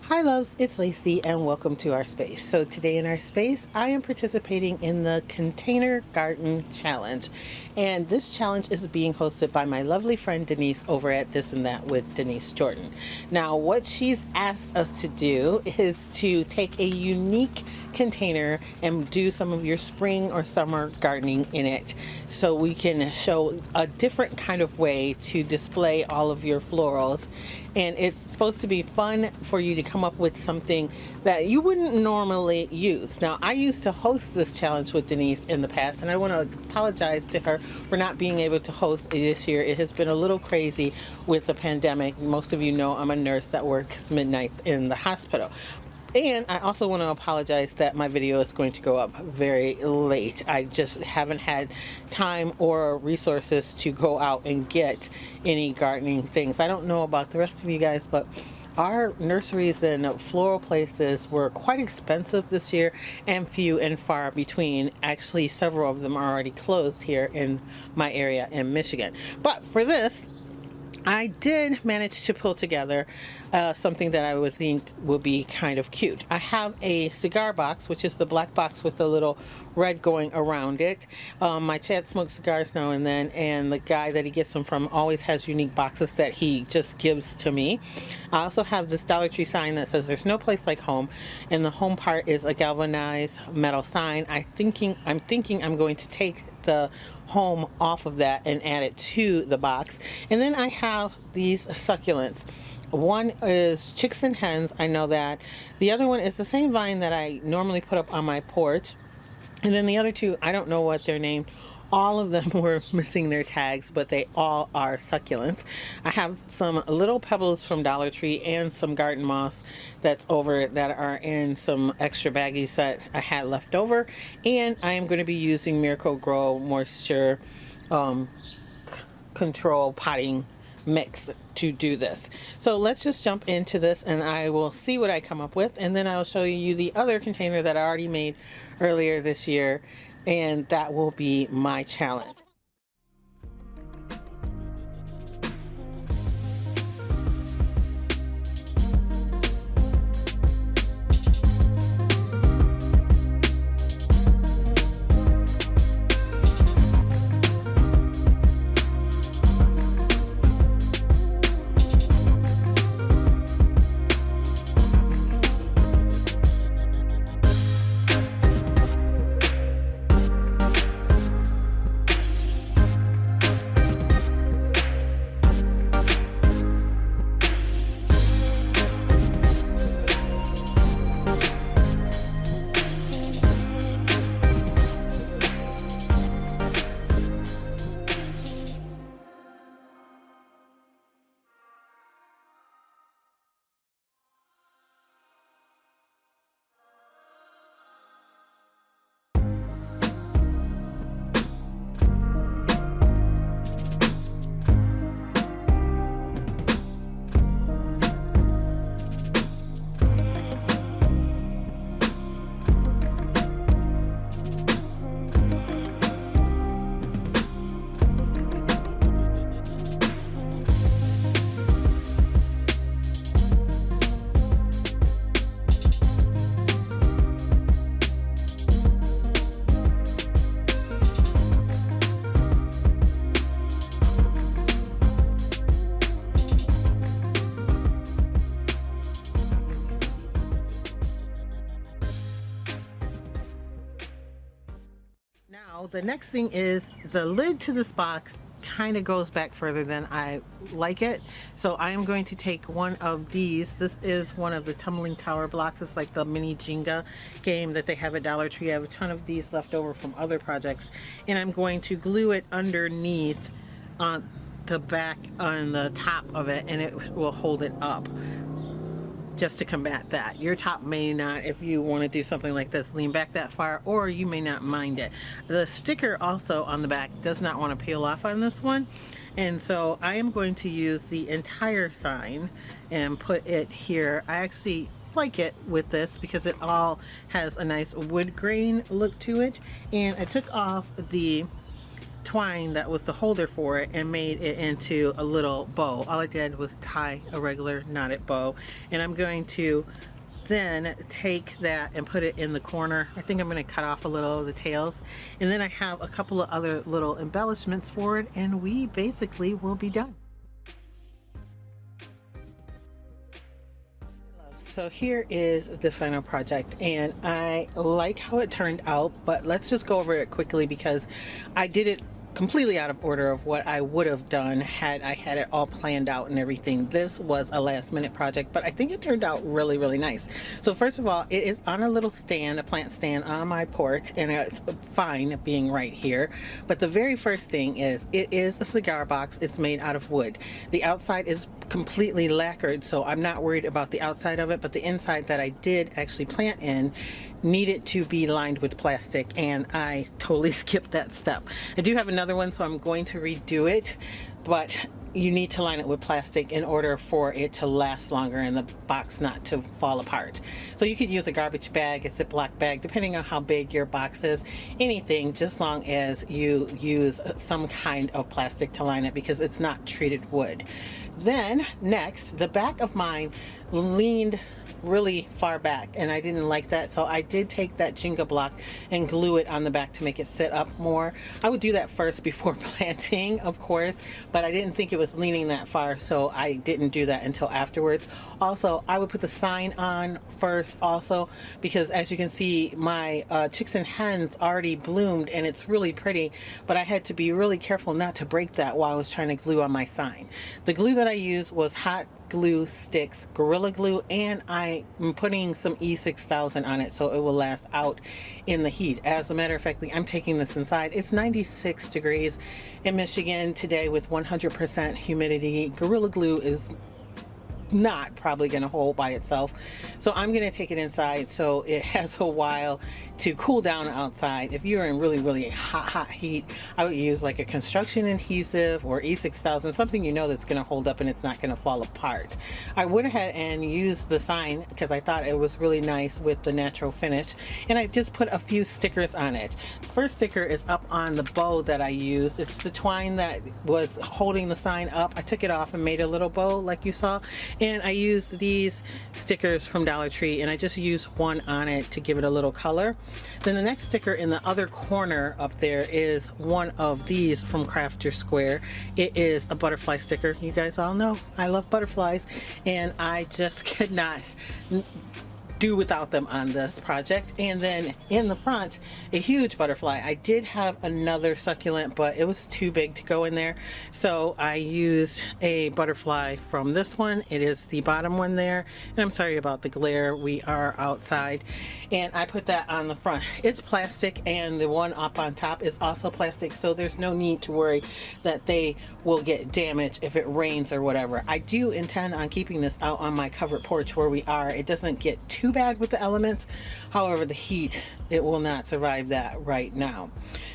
Hi loves, it's Lacey and welcome to our space. So today in our space, I am participating in the Container Garden Challenge. And this challenge is being hosted by my lovely friend Denise over at This and That with Denise Jordan. Now, what she's asked us to do is to take a unique container and do some of your spring or summer gardening in it. So we can show a different kind of way to display all of your florals. And it's supposed to be fun for you to come up with something that you wouldn't normally use. Now, I used to host this challenge with Denise in the past, and I want to apologize to her for not being able to host this year. It has been a little crazy with the pandemic. Most of you know I'm a nurse that works midnights in the hospital. And I also want to apologize that my video is going to go up very late. I just haven't had time or resources to go out and get any gardening things. I don't know about the rest of you guys, but our nurseries and floral places were quite expensive this year and few and far between. Actually, several of them are already closed here in my area in Michigan. But for this, I did manage to pull together something that I would think will be kind of cute. I have a cigar box, which is the black box with the little red going around it. My Chad smokes cigars now and then, and the guy that he gets them from always has unique boxes that he just gives to me. I also have this Dollar Tree sign that says there's no place like home, and the home part is a galvanized metal sign. I'm thinking I'm going to take the home off of that and add it to the box. And then I have these succulents. One is chicks and hens, I know that. The other one is the same vine that I normally put up on my porch. And then the other two, I don't know what they're named. All of them were missing their tags, but they all are succulents. I have some little pebbles from Dollar Tree and some garden moss that's over that are in some extra baggies that I had left over. And I am going to be using Miracle-Gro Moisture Control potting mix to do this. So let's just jump into this and I will see what I come up with, and then I'll show you the other container that I already made earlier this year, and that will be my challenge. Now, the next thing is the lid to this box kind of goes back further than I like it. So I am going to take one of these. This is one of the tumbling tower blocks. It's like the mini Jenga game that they have at Dollar Tree. I have a ton of these left over from other projects. And I'm going to glue it underneath on the back, on the top of it, and it will hold it up, just to combat that. Your top may not, if you want to do something like this, lean back that far, or you may not mind it. The sticker also on the back does not want to peel off on this one, and so I am going to use the entire sign and put it here. I actually like it with this because it all has a nice wood grain look to it, and I took off the twine that was the holder for it and made it into a little bow. All I did was tie a regular knotted bow, and I'm going to then take that and put it in the corner. I think I'm going to cut off a little of the tails, and then I have a couple of other little embellishments for it, and we basically will be done. So here is the final project, and I like how it turned out, but let's just go over it quickly because I did it completely out of order of what I would have done had I had it all planned out and everything. This was a last minute project, but I think it turned out really, really nice. So first of all, it is on a little stand, a plant stand on my porch, and it's fine being right here. But the very first thing is, it is a cigar box. It's made out of wood. The outside is completely lacquered, so I'm not worried about the outside of it, but the inside that I did actually plant in needed to be lined with plastic, and I totally skipped that step. I do have another one, so I'm going to redo it, but you need to line it with plastic in order for it to last longer and the box not to fall apart. So you could use a garbage bag, a Ziploc bag, depending on how big your box is, anything, just long as you use some kind of plastic to line it because it's not treated wood. Then next, the back of mine leaned really far back, and I didn't like that, so I did take that Jenga block and glue it on the back to make it sit up more. I would do that first before planting, of course, but I didn't think it was leaning that far, so I didn't do that until afterwards. Also, I would put the sign on first also, because as you can see, my chicks and hens already bloomed and it's really pretty, but I had to be really careful not to break that while I was trying to glue on my sign. The glue that I used was hot glue sticks, Gorilla Glue, and I'm putting some E6000 on it so it will last out in the heat. As a matter of fact, I'm taking this inside. It's 96 degrees in Michigan today with 100% humidity. Gorilla Glue is not probably going to hold by itself, so I'm going to take it inside so it has a while to cool down outside. If you're in really hot heat, I would use like a construction adhesive or E6000, something you know that's going to hold up and it's not going to fall apart. I went ahead and used the sign because I thought it was really nice with the natural finish, and I just put a few stickers on it. The first sticker is up on the bow that I used. It's the twine that was holding the sign up. I took it off and made a little bow like you saw, and I used these stickers from Dollar Tree, and I just used one on it to give it a little color. Then the next sticker in the other corner up there is one of these from Craft Your Square. It is a butterfly sticker. You guys all know I love butterflies, and I just could not do without them on this project. And then in the front, a huge butterfly. I did have another succulent, but it was too big to go in there, so I used a butterfly from this one. It is the bottom one there, and I'm sorry about the glare, we are outside, and I put that on the front. It's plastic, and the one up on top is also plastic, so there's no need to worry that they will get damaged if it rains or whatever. I do intend on keeping this out on my covered porch where we are. It doesn't get too bad with the elements, however the heat, it will not survive that right now.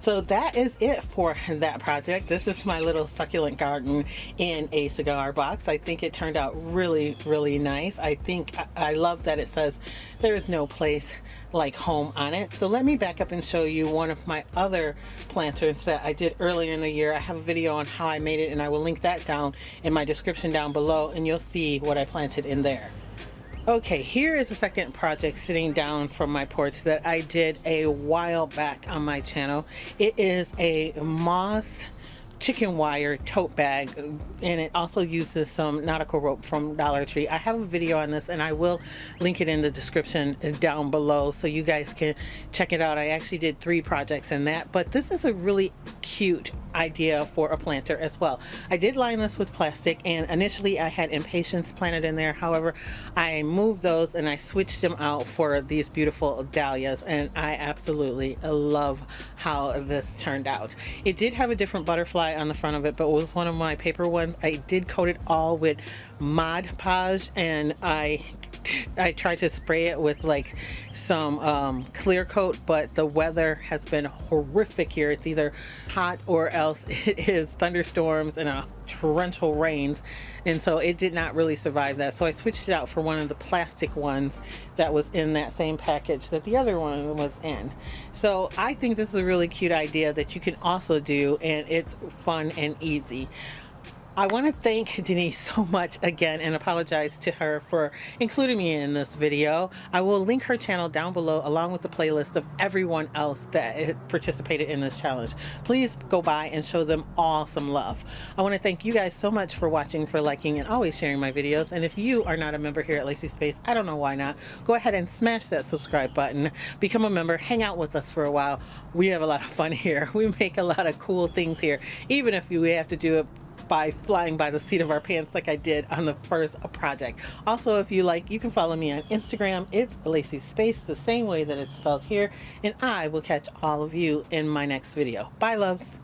So that is it for that project. This is my little succulent garden in a cigar box. I think it turned out really nice. I think I love that it says there is no place like home on it. So let me back up and show you one of my other planters that I did earlier in the year. I have a video on how I made it, and I will link that down in my description down below, and you'll see what I planted in there. Okay, here is the second project sitting down from my porch that I did a while back on my channel. It is a moss chicken wire tote bag, and it also uses some nautical rope from Dollar Tree. I have a video on this, and I will link it in the description down below so you guys can check it out. I actually did 3 projects in that, but this is a really cute idea for a planter as well. I did line this with plastic, and initially I had impatiens planted in there. However, I moved those and I switched them out for these beautiful dahlias, and I absolutely love how this turned out. It did have a different butterfly on the front of it, but it was one of my paper ones. I did coat it all with Mod Podge, and I I tried to spray it with like some clear coat, but the weather has been horrific here. It's either hot or else it is thunderstorms and torrential rains, and so it did not really survive that. So I switched it out for one of the plastic ones that was in that same package that the other one was in. So I think this is a really cute idea that you can also do, and it's fun and easy. I want to thank Denise so much again and apologize to her for including me in this video. I will link her channel down below along with the playlist of everyone else that participated in this challenge. Please go by and show them all some love. I want to thank you guys so much for watching, for liking, and always sharing my videos. And if you are not a member here at Lacee Space, I don't know why not. Go ahead and smash that subscribe button. Become a member. Hang out with us for a while. We have a lot of fun here. We make a lot of cool things here, even if we have to do it by flying by the seat of our pants like I did on the first project. Also, if you like, you can follow me on Instagram. It's Lacee Space, the same way that it's spelled here, and I will catch all of you in my next video. Bye, loves.